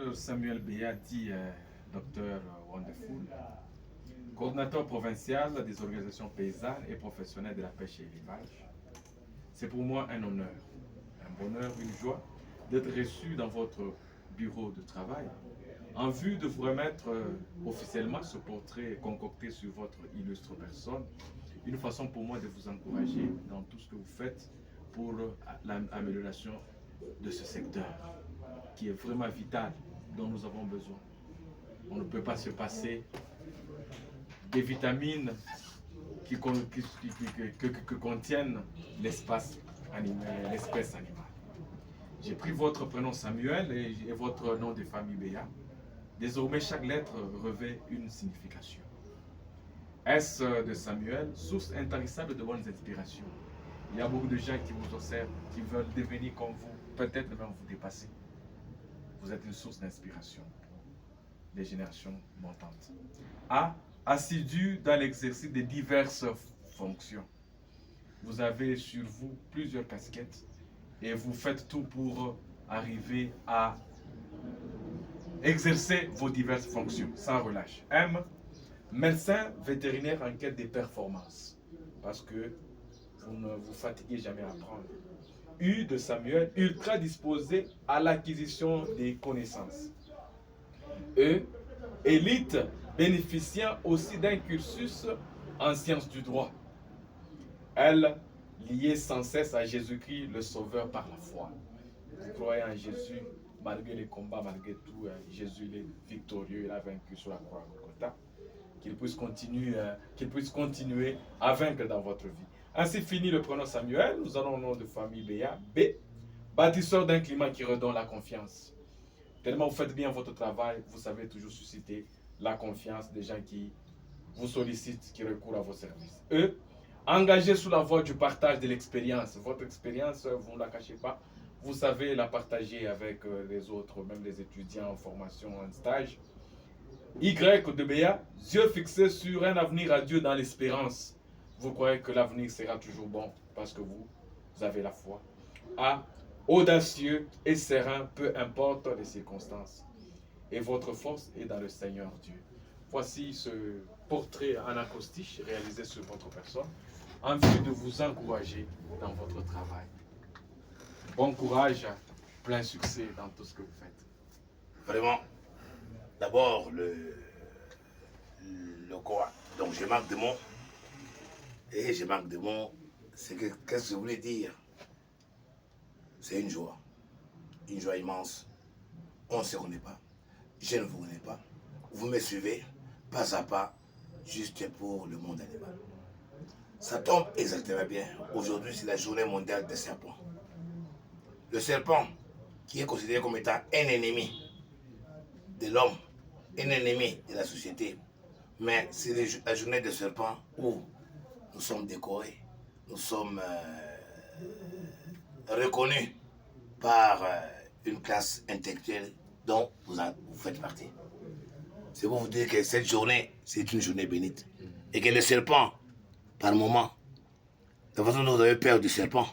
Docteur Samuel Béat, dit Docteur Wonderful, coordinateur provincial des organisations paysannes et professionnelles de la pêche et l'élevage. C'est pour moi un honneur, un bonheur, une joie d'être reçu dans votre bureau de travail en vue de vous remettre officiellement ce portrait concocté sur votre illustre personne. Une façon pour moi de vous encourager dans tout ce que vous faites pour l'amélioration de ce secteur qui est vraiment vital, dont nous avons besoin. On ne peut pas se passer des vitamines que contiennent l'espèce animale. J'ai pris votre prénom Samuel et votre nom de famille Béat. Désormais, chaque lettre revêt une signification. S de Samuel, source intarissable de bonnes inspirations. Il y a beaucoup de gens qui vous observent, qui veulent devenir comme vous, peut-être même vous dépasser. Vous êtes une source d'inspiration pour les générations montantes. A, assidu dans l'exercice de diverses fonctions. Vous avez sur vous plusieurs casquettes et vous faites tout pour arriver à exercer vos diverses fonctions sans relâche. M, médecin vétérinaire en quête de performance, parce que vous ne vous fatiguez jamais à apprendre. U de Samuel, ultra disposé à l'acquisition des connaissances. E, élite bénéficiant aussi d'un cursus en sciences du droit. L, lié sans cesse à Jésus-Christ, le Sauveur par la foi. Vous croyez en Jésus, malgré les combats, malgré tout, Jésus il est victorieux, il a vaincu sur la croix de Golgotha. Qu'il puisse continuer à vaincre dans votre vie. Ainsi finit le prénom Samuel. Nous allons au nom de famille Béat. B, bâtisseur d'un climat qui redonne la confiance. Tellement vous faites bien votre travail, vous savez toujours susciter la confiance des gens qui vous sollicitent, qui recourent à vos services. E, engagé sous la voie du partage de l'expérience. Votre expérience, vous ne la cachez pas. Vous savez la partager avec les autres, même les étudiants en formation, en stage. Y de Béat, yeux fixés sur un avenir à Dieu dans l'espérance. Vous croyez que l'avenir sera toujours bon parce que vous avez la foi. A, audacieux et serein, peu importe les circonstances. Et votre force est dans le Seigneur Dieu. Voici ce portrait en acrostiche réalisé sur votre personne en vue de vous encourager dans votre travail. Bon courage, plein succès dans tout ce que vous faites. Vraiment, d'abord, quoi. Donc, je manque de mots. Et je manque de mots. Qu'est-ce que je voulais dire? C'est une joie immense. On ne se connaît pas. Je ne vous connais pas. Vous me suivez pas à pas, juste pour le monde animal. Ça tombe exactement bien. Aujourd'hui, c'est la journée mondiale des serpents. Le serpent, qui est considéré comme étant un ennemi de l'homme, un ennemi de la société. Mais c'est la journée des serpents où nous sommes décorés, nous sommes reconnus par une classe intellectuelle dont vous faites partie. C'est pour vous dire que cette journée, c'est une journée bénite. Et que le serpent, par moment, de la façon dont vous avez peur du serpent,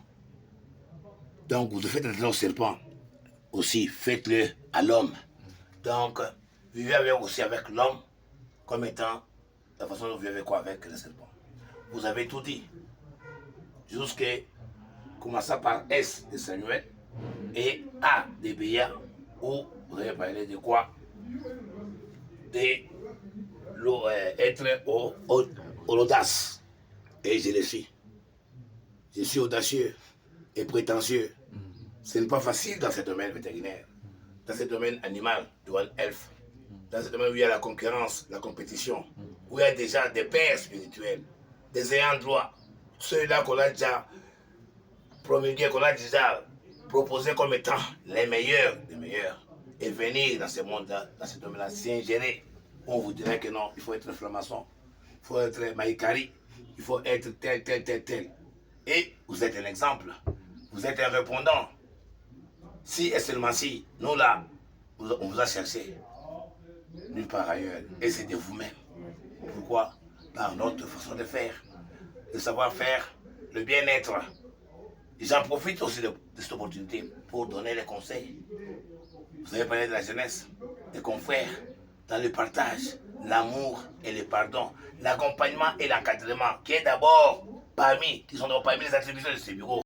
donc vous faites attention au serpent, aussi faites-le à l'homme. Donc, vivez aussi avec l'homme comme étant la façon dont vous vivez avec le serpent. Vous avez tout dit. Jusqu'à commencer par S de Samuel et A de Béat, où vous avez parlé de quoi? Être audace. Et je le suis. Je suis audacieux et prétentieux. Ce n'est pas facile dans ce domaine vétérinaire, dans ce domaine animal, domaine health, dans ce domaine où il y a la concurrence, la compétition, où il y a déjà des pères spirituels, des ayants droit, ceux-là qu'on a déjà promulgués, qu'on a déjà proposés comme étant les meilleurs des meilleurs, et venir dans ce monde-là, dans ce domaine-là, s'ingérer. On vous dirait que non, il faut être franc-maçon, il faut être maïkari, il faut être tel. Et vous êtes un exemple, vous êtes un répondant. Si et seulement si, nous là, on vous a cherché nulle part ailleurs, et c'est de vous-même. Pourquoi? Par notre façon de faire, le savoir-faire, le bien-être. J'en profite aussi de cette opportunité pour donner les conseils. Vous avez parlé de la jeunesse, des confrères, dans le partage, l'amour et le pardon, l'accompagnement et l'encadrement, qui sont parmi les attributions de ce bureau.